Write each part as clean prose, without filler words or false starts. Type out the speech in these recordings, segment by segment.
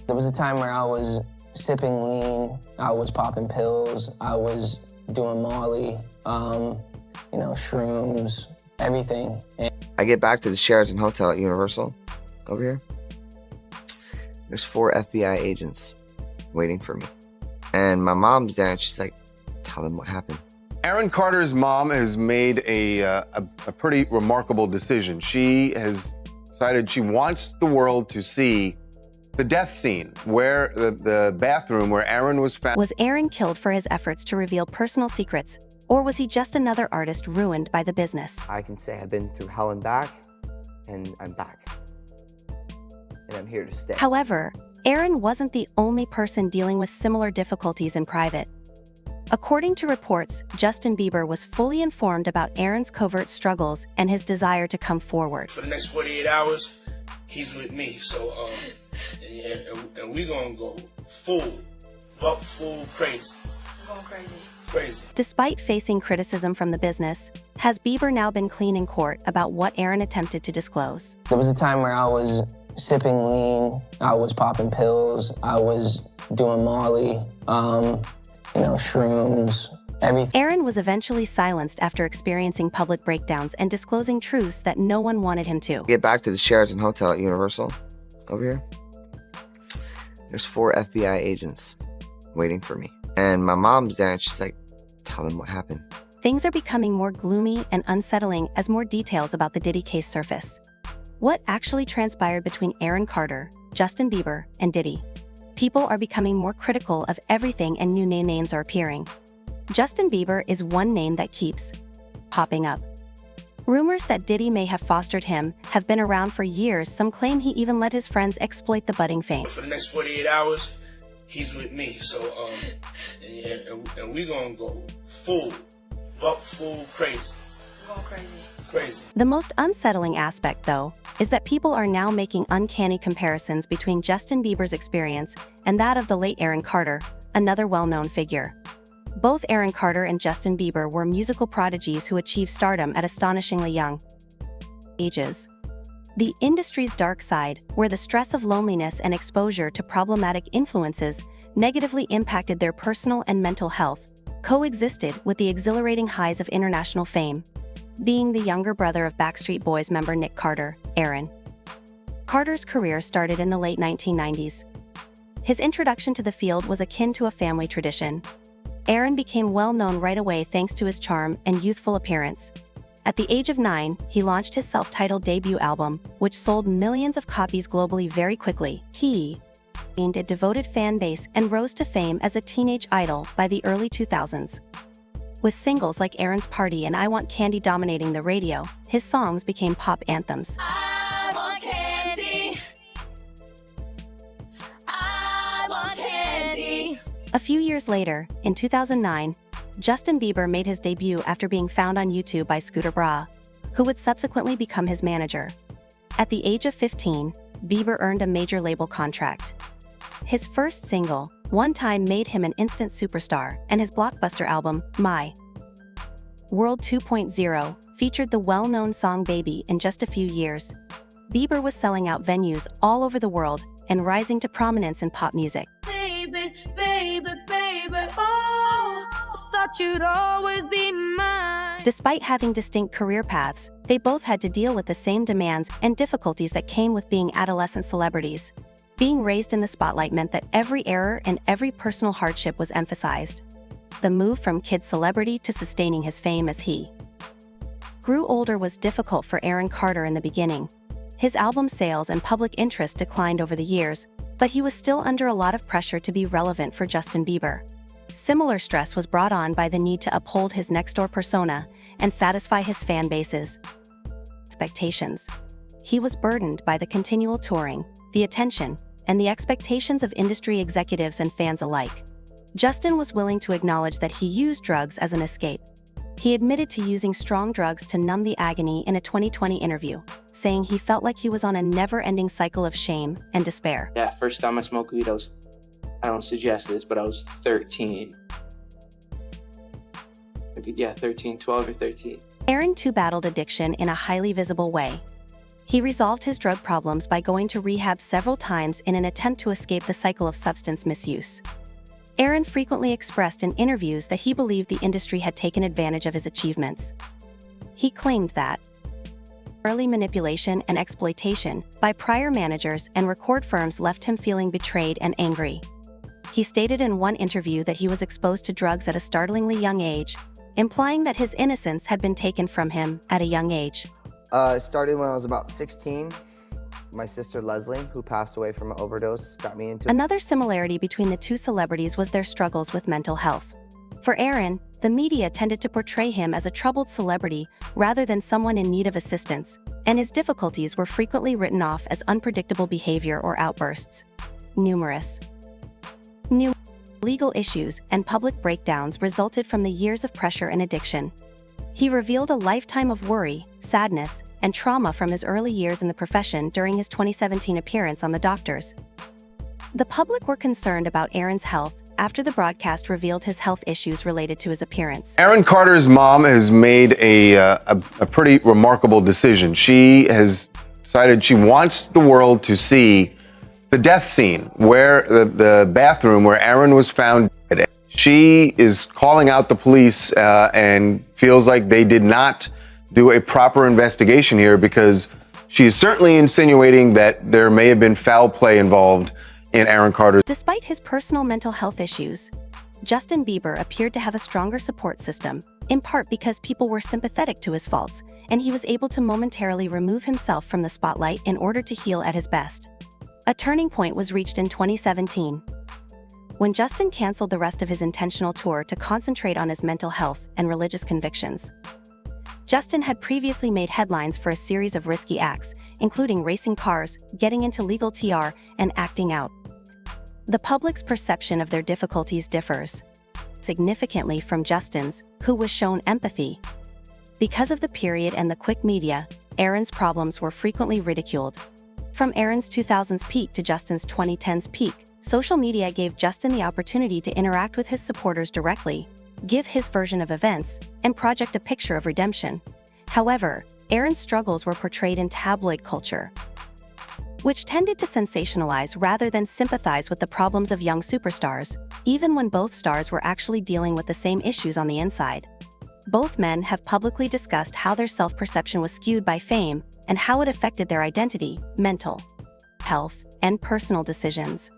There was a time where I was sipping lean, I was popping pills, I was doing Molly, shrooms, everything. I get back to the Sheraton Hotel at Universal over here. There's 4 FBI agents waiting for me. And my mom's there and she's like, tell them what happened. Aaron Carter's mom has made a pretty remarkable decision. She has decided she wants the world to see the death scene, where the bathroom where Aaron was found. Was Aaron killed for his efforts to reveal personal secrets, or was he just another artist ruined by the business? I can say I've been through hell and back, and I'm back. And I'm here to stay. However, Aaron wasn't the only person dealing with similar difficulties in private. According to reports, Justin Bieber was fully informed about Aaron's covert struggles and his desire to come forward. For the next 48 hours, he's with me, so and we're gonna go full crazy. We're going Crazy. Despite facing criticism from the business, has Bieber now been clean in court about what Aaron attempted to disclose? There was a time where I was sipping lean, I was popping pills, I was doing Molly, shrooms, everything. Aaron was eventually silenced after experiencing public breakdowns and disclosing truths that no one wanted him to. Get back to the Sheraton Hotel at Universal over here. There's 4 FBI agents waiting for me. And my mom's there and she's like, tell them what happened. Things are becoming more gloomy and unsettling as more details about the Diddy case surface. What actually transpired between Aaron Carter, Justin Bieber, and Diddy? People are becoming more critical of everything and new names are appearing. Justin Bieber is one name that keeps popping up. Rumors that Diddy may have fostered him have been around for years. Some claim he even let his friends exploit the budding fame. For the next 48 hours, he's with me, so and we're gonna go full crazy. We're going crazy. The most unsettling aspect, though, is that people are now making uncanny comparisons between Justin Bieber's experience and that of the late Aaron Carter, another well-known figure. Both Aaron Carter and Justin Bieber were musical prodigies who achieved stardom at astonishingly young ages. The industry's dark side, where the stress of loneliness and exposure to problematic influences negatively impacted their personal and mental health, coexisted with the exhilarating highs of international fame. Being the younger brother of Backstreet Boys member Nick Carter, Aaron Carter's career started in the late 1990s. His introduction to the field was akin to a family tradition. Aaron became well known right away thanks to his charm and youthful appearance. At the age of 9, he launched his self-titled debut album, which sold millions of copies globally very quickly. He gained a devoted fan base and rose to fame as a teenage idol by the early 2000s. With singles like Aaron's Party and I Want Candy dominating the radio, his songs became pop anthems. I want candy. I want candy. A few years later, in 2009, Justin Bieber made his debut after being found on YouTube by Scooter Braun, who would subsequently become his manager. At the age of 15, Bieber earned a major label contract. His first single, One Time, made him an instant superstar, and his blockbuster album, My World 2.0, featured the well-known song Baby. In just a few years, Bieber was selling out venues all over the world and rising to prominence in pop music. Baby, baby, baby, oh, I thought you'd always be mine. Despite having distinct career paths, they both had to deal with the same demands and difficulties that came with being adolescent celebrities. Being raised in the spotlight meant that every error and every personal hardship was emphasized. The move from kid celebrity to sustaining his fame as he grew older was difficult for Aaron Carter in the beginning. His album sales and public interest declined over the years, but he was still under a lot of pressure to be relevant for Justin Bieber. Similar stress was brought on by the need to uphold his next-door persona and satisfy his fan base's expectations. He was burdened by the continual touring, the attention, and the expectations of industry executives and fans alike. Justin was willing to acknowledge that he used drugs as an escape. He admitted to using strong drugs to numb the agony in a 2020 interview, saying he felt like he was on a never-ending cycle of shame and despair. Yeah, first time I smoked weed, I don't suggest this, but I was 13. 12 or 13. Aaron too battled addiction in a highly visible way. He resolved his drug problems by going to rehab several times in an attempt to escape the cycle of substance misuse. Aaron frequently expressed in interviews that he believed the industry had taken advantage of his achievements. He claimed that early manipulation and exploitation by prior managers and record firms left him feeling betrayed and angry. He stated in one interview that he was exposed to drugs at a startlingly young age, implying that his innocence had been taken from him at a young age. It started when I was about 16. My sister Leslie, who passed away from an overdose, got me into it. Another similarity between the two celebrities was their struggles with mental health. For Aaron, the media tended to portray him as a troubled celebrity rather than someone in need of assistance, and his difficulties were frequently written off as unpredictable behavior or outbursts. Numerous new legal issues and public breakdowns resulted from the years of pressure and addiction. He revealed a lifetime of worry, sadness, and trauma from his early years in the profession during his 2017 appearance on The Doctors. The public were concerned about Aaron's health after the broadcast revealed his health issues related to his appearance. Aaron Carter's mom has made a pretty remarkable decision. She has decided she wants the world to see the death scene where the bathroom where Aaron was found dead. She is calling out the police and feels like they did not do a proper investigation here because she is certainly insinuating that there may have been foul play involved in Aaron Carter's. Despite his personal mental health issues, Justin Bieber appeared to have a stronger support system, in part because people were sympathetic to his faults, and he was able to momentarily remove himself from the spotlight in order to heal at his best. A turning point was reached in 2017, when Justin canceled the rest of his intentional tour to concentrate on his mental health and religious convictions. Justin had previously made headlines for a series of risky acts, including racing cars, getting into legal TR, and acting out. The public's perception of their difficulties differs significantly from Justin's, who was shown empathy. Because of the period and the quick media, Aaron's problems were frequently ridiculed. From Aaron's 2000s peak to Justin's 2010s peak, social media gave Justin the opportunity to interact with his supporters directly, give his version of events, and project a picture of redemption. However, Aaron's struggles were portrayed in tabloid culture, which tended to sensationalize rather than sympathize with the problems of young superstars, even when both stars were actually dealing with the same issues on the inside. Both men have publicly discussed how their self-perception was skewed by fame and how it affected their identity, mental health, and personal decisions.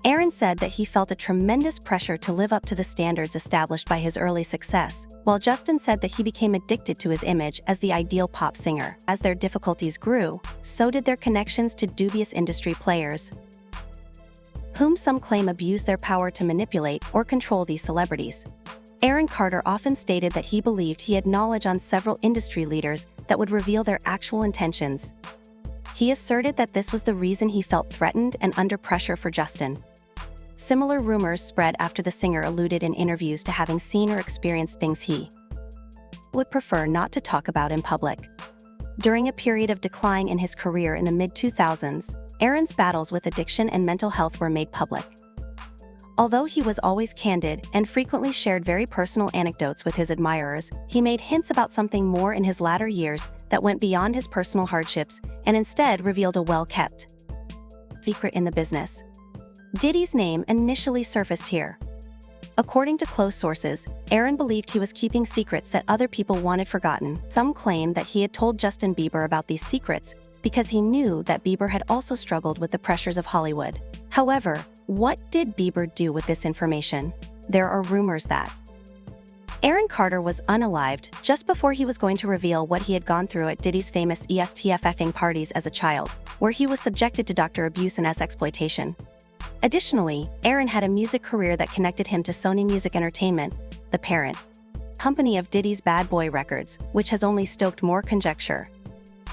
Aaron said that he felt a tremendous pressure to live up to the standards established by his early success, while Justin said that he became addicted to his image as the ideal pop singer. As their difficulties grew, so did their connections to dubious industry players, whom some claim abused their power to manipulate or control these celebrities. Aaron Carter often stated that he believed he had knowledge on several industry leaders that would reveal their actual intentions. He asserted that this was the reason he felt threatened and under pressure for Justin. Similar rumors spread after the singer alluded in interviews to having seen or experienced things he would prefer not to talk about in public. During a period of decline in his career in the mid-2000s, Aaron's battles with addiction and mental health were made public. Although he was always candid and frequently shared very personal anecdotes with his admirers, he made hints about something more in his latter years that went beyond his personal hardships and instead revealed a well-kept secret in the business. Diddy's name initially surfaced here. According to close sources, Aaron believed he was keeping secrets that other people wanted forgotten. Some claim that he had told Justin Bieber about these secrets because he knew that Bieber had also struggled with the pressures of Hollywood. However, what did Bieber do with this information? There are rumors that Aaron Carter was unalived just before he was going to reveal what he had gone through at Diddy's famous ESTFing parties as a child, where he was subjected to doctor abuse and exploitation. Additionally, Aaron had a music career that connected him to Sony Music Entertainment, the parent company of Diddy's Bad Boy Records, which has only stoked more conjecture.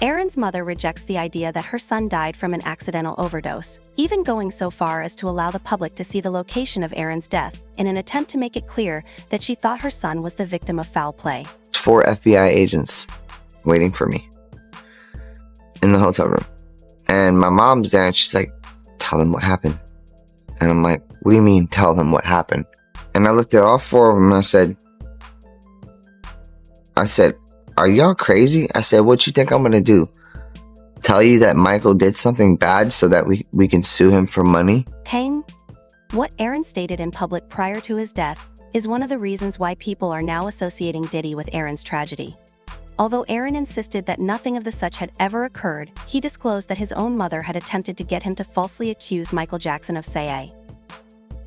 Aaron's mother rejects the idea that her son died from an accidental overdose, even going so far as to allow the public to see the location of Aaron's death in an attempt to make it clear that she thought her son was the victim of foul play. 4 FBI agents waiting for me in the hotel room. And my mom's there and she's like, tell them what happened. And I'm like, what do you mean tell them what happened? And I looked at all 4 of them and I said, are y'all crazy? I said, what you think I'm gonna do? tell you that Michael did something bad so that we can sue him for money? Paying? What Aaron stated in public prior to his death is one of the reasons why people are now associating Diddy with Aaron's tragedy. Although Aaron insisted that nothing of the such had ever occurred, he disclosed that his own mother had attempted to get him to falsely accuse Michael Jackson of say.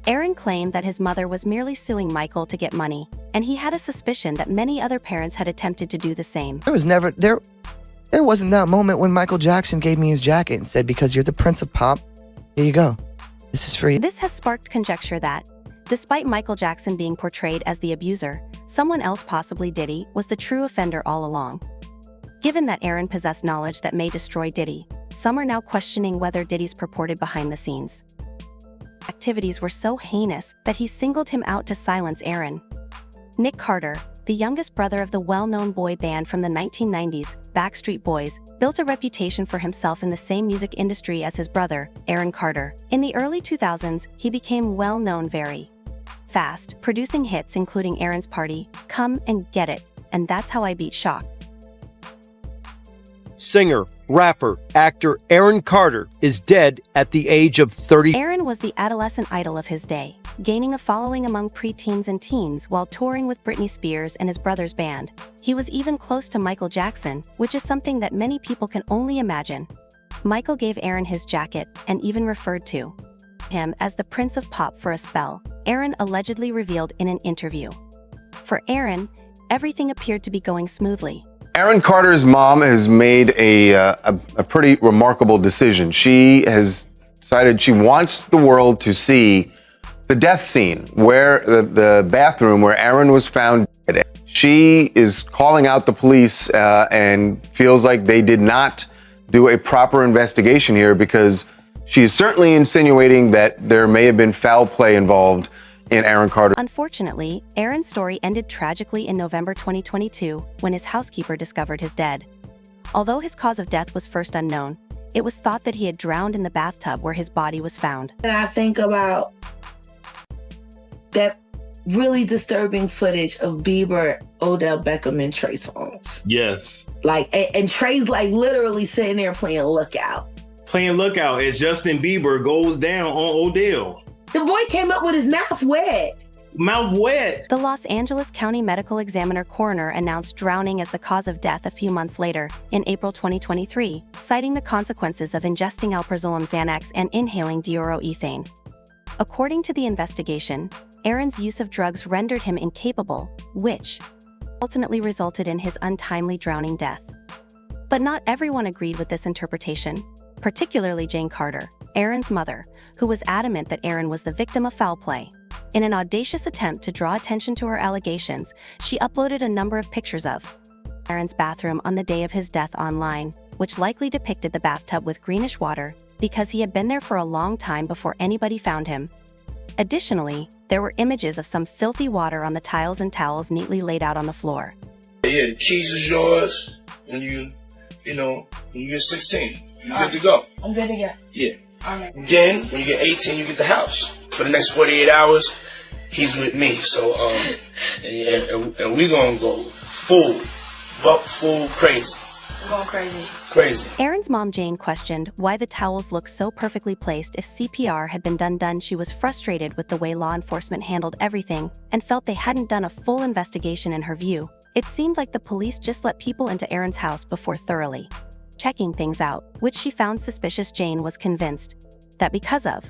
Aaron claimed that his mother was merely suing Michael to get money, and he had a suspicion that many other parents had attempted to do the same. There wasn't that moment when Michael Jackson gave me his jacket and said, because you're the Prince of Pop, here you go. This is free. This has sparked conjecture that, despite Michael Jackson being portrayed as the abuser, someone else, possibly Diddy, was the true offender all along. Given that Aaron possessed knowledge that may destroy Diddy, some are now questioning whether Diddy's purported behind-the-scenes activities were so heinous that he singled him out to silence Aaron. Nick Carter, the youngest brother of the well-known boy band from the 1990s, Backstreet Boys, built a reputation for himself in the same music industry as his brother, Aaron Carter. In the early 2000s, he became well-known very fast, producing hits including Aaron's Party, Come and Get It, and That's How I Beat Shock. Singer, rapper, actor Aaron Carter is dead at the age of 30. Aaron was the adolescent idol of his day, gaining a following among preteens and teens while touring with Britney Spears and his brother's band. He was even close to Michael Jackson, which is something that many people can only imagine. Michael gave Aaron his jacket and even referred to him as the Prince of Pop for a spell, Aaron allegedly revealed in an interview. For Aaron, everything appeared to be going smoothly. Aaron Carter's mom has made a pretty remarkable decision. She has decided she wants the world to see the death scene, where the bathroom where Aaron was found dead. She is calling out the police and feels like they did not do a proper investigation here, because she is certainly insinuating that there may have been foul play involved in Aaron Carter. Unfortunately, Aaron's story ended tragically in November 2022 when his housekeeper discovered his dead. Although his cause of death was first unknown, it was thought that he had drowned in the bathtub where his body was found. And I think about that really disturbing footage of Bieber, Odell Beckham, and Trey Songz. Yes. And Trey's literally sitting there playing Lookout. Playing Lookout as Justin Bieber goes down on Odell. The boy came up with his mouth wet. Mouth wet. The Los Angeles County Medical Examiner coroner announced drowning as the cause of death a few months later, in April 2023, citing the consequences of ingesting alprazolam Xanax and inhaling dioroethane. According to the investigation, Aaron's use of drugs rendered him incapable, which ultimately resulted in his untimely drowning death. But not everyone agreed with this interpretation, particularly Jane Carter, Aaron's mother, who was adamant that Aaron was the victim of foul play. In an audacious attempt to draw attention to her allegations, she uploaded a number of pictures of Aaron's bathroom on the day of his death online, which likely depicted the bathtub with greenish water because he had been there for a long time before anybody found him. Additionally, there were images of some filthy water on the tiles and towels neatly laid out on the floor. Yeah, the keys is yours when you get 16. You're good to go. I'm good to go. Yeah. Then, when you get 18, you get the house. For the next 48 hours, he's with me. So, and we're going to go full crazy. I'm going crazy. Crazy. Aaron's mom Jane questioned why the towels looked so perfectly placed if CPR had been done. She was frustrated with the way law enforcement handled everything and felt they hadn't done a full investigation. In her view, it seemed like the police just let people into Aaron's house before thoroughly checking things out, which she found suspicious. Jane was convinced that because of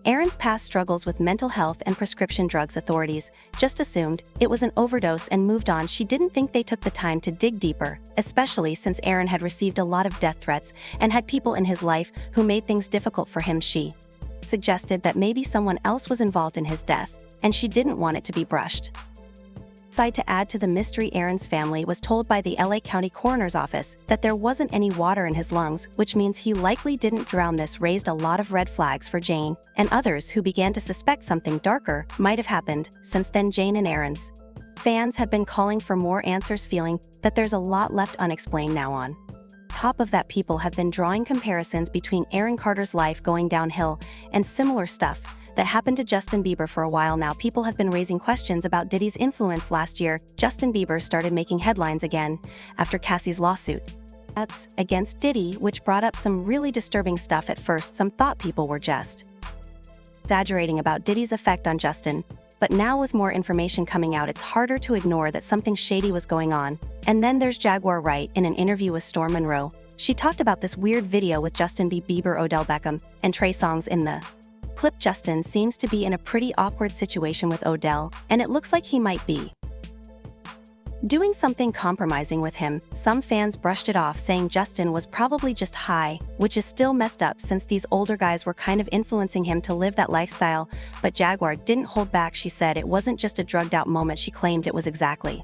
Aaron's past struggles with mental health and prescription drugs, authorities just assumed it was an overdose and moved on. She didn't think they took the time to dig deeper, especially since Aaron had received a lot of death threats and had people in his life who made things difficult for him. She suggested that maybe someone else was involved in his death, and she didn't want it to be brushed aside. To add to the mystery, Aaron's family was told by the LA County Coroner's Office that there wasn't any water in his lungs, which means he likely didn't drown. This raised a lot of red flags for Jane and others, who began to suspect something darker might have happened. Since then, Jane and Aaron's fans have been calling for more answers, feeling that there's a lot left unexplained. Now, on top of that, people have been drawing comparisons between Aaron Carter's life going downhill and similar stuff that happened to Justin Bieber. For a while now, people have been raising questions about Diddy's influence. Last year, Justin Bieber started making headlines again after Cassie's lawsuit. That's against Diddy, which brought up some really disturbing stuff at first. Some thought people were just exaggerating about Diddy's effect on Justin, but now with more information coming out, it's harder to ignore that something shady was going on. And then there's Jaguar Wright in an interview with Storm Monroe. She talked about this weird video with Justin Bieber, Odell Beckham, and Trey Songz in the clip. Justin seems to be in a pretty awkward situation with Odell, and it looks like he might be doing something compromising with him. Some fans brushed it off, saying Justin was probably just high, which is still messed up since these older guys were kind of influencing him to live that lifestyle. But Jaguar didn't hold back. She said it wasn't just a drugged out moment. She claimed it was exactly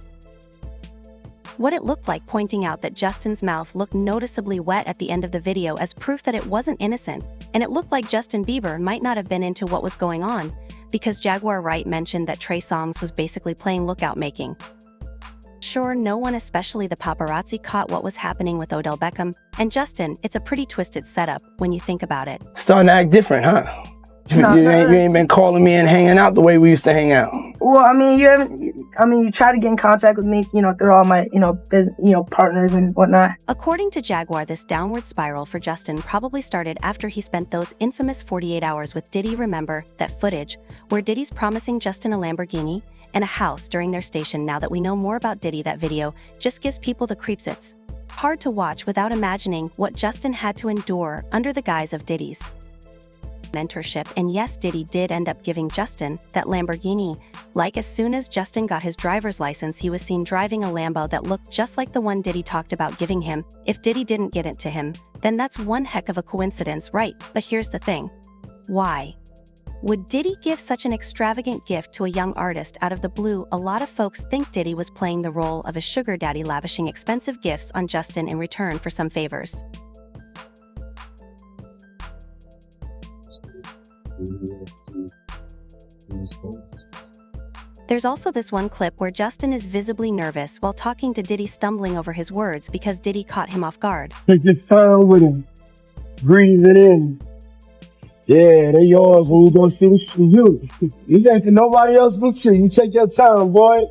what it looked like, pointing out that Justin's mouth looked noticeably wet at the end of the video as proof that it wasn't innocent, and it looked like Justin Bieber might not have been into what was going on, because Jaguar Wright mentioned that Trey Songz was basically playing lookout, making sure no one, especially the paparazzi, caught what was happening with Odell Beckham and Justin. It's a pretty twisted setup when you think about it. Starting to act different, huh? You ain't been calling me and hanging out the way we used to hang out. Well, I mean, you try to get in contact with me, through all my, partners and whatnot. According to Jaguar, this downward spiral for Justin probably started after he spent those infamous 48 hours with Diddy. Remember that footage where Diddy's promising Justin a Lamborghini and a house during their station? Now that we know more about Diddy, that video just gives people the creeps. It's hard to watch without imagining what Justin had to endure under the guise of Diddy's mentorship. And yes, Diddy did end up giving Justin that Lamborghini. Like, as soon as Justin got his driver's license, he was seen driving a Lambo that looked just like the one Diddy talked about giving him. If Diddy didn't get it to him, then that's one heck of a coincidence, right? But here's the thing. Why would Diddy give such an extravagant gift to a young artist out of the blue? A lot of folks think Diddy was playing the role of a sugar daddy, lavishing expensive gifts on Justin in return for some favors. There's also this one clip where Justin is visibly nervous while talking to Diddy, stumbling over his words because Diddy caught him off guard. Take your time with him. Breathe it in. Yeah, they yours when we go see you. This ain't for nobody else but you. You take your time, boy.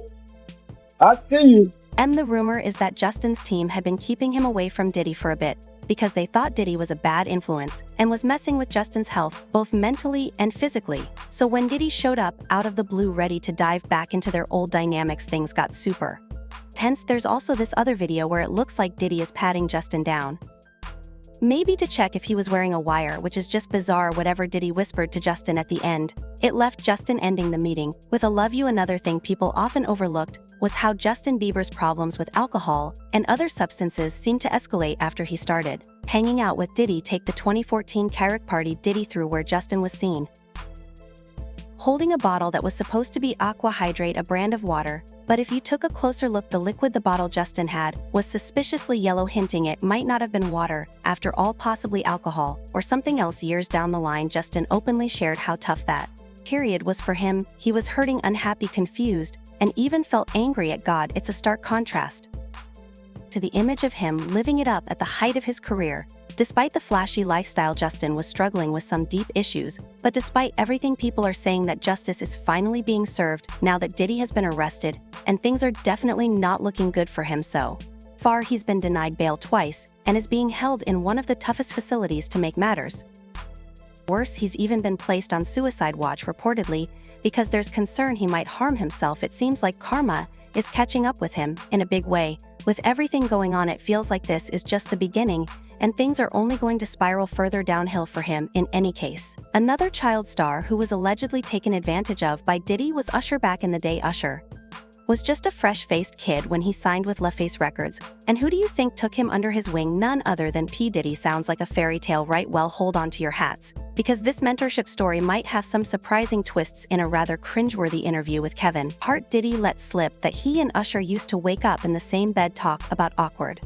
I see you. And the rumor is that Justin's team had been keeping him away from Diddy for a bit because they thought Diddy was a bad influence and was messing with Justin's health, both mentally and physically. So when Diddy showed up out of the blue ready to dive back into their old dynamics, things got super tense. There's also this other video where it looks like Diddy is patting Justin down, maybe to check if he was wearing a wire, which is just bizarre. Whatever Diddy whispered to Justin at the end, it left Justin ending the meeting with a love you. Another thing people often overlooked was how Justin Bieber's problems with alcohol and other substances seemed to escalate after he started hanging out with Diddy. Take the 2014 Carrick party Diddy threw, where Justin was seen holding a bottle that was supposed to be Aqua Hydrate, a brand of water, but if you took a closer look, the liquid the bottle Justin had was suspiciously yellow, hinting it might not have been water, after all, possibly alcohol or something else. Years down the line, Justin openly shared how tough that period was for him. He was hurting, unhappy, confused, and even felt angry at God. It's a stark contrast to the image of him living it up at the height of his career. Despite the flashy lifestyle, Justin was struggling with some deep issues, but despite everything, people are saying that justice is finally being served now that Diddy has been arrested, and things are definitely not looking good for him. So far, he's been denied bail twice and is being held in one of the toughest facilities. To make matters worse, he's even been placed on suicide watch, reportedly, because there's concern he might harm himself. It seems like karma is catching up with him in a big way. With everything going on, it feels like this is just the beginning, and things are only going to spiral further downhill for him in any case. Another child star who was allegedly taken advantage of by Diddy was Usher. Back in the day, Usher was just a fresh-faced kid when he signed with LaFace Records. And who do you think took him under his wing? None other than P. Diddy. Sounds like a fairy tale, right? Well, hold on to your hats, because this mentorship story might have some surprising twists. In a rather cringeworthy interview with Kevin Hart, Diddy let slip that he and Usher used to wake up in the same bed, talk about awkward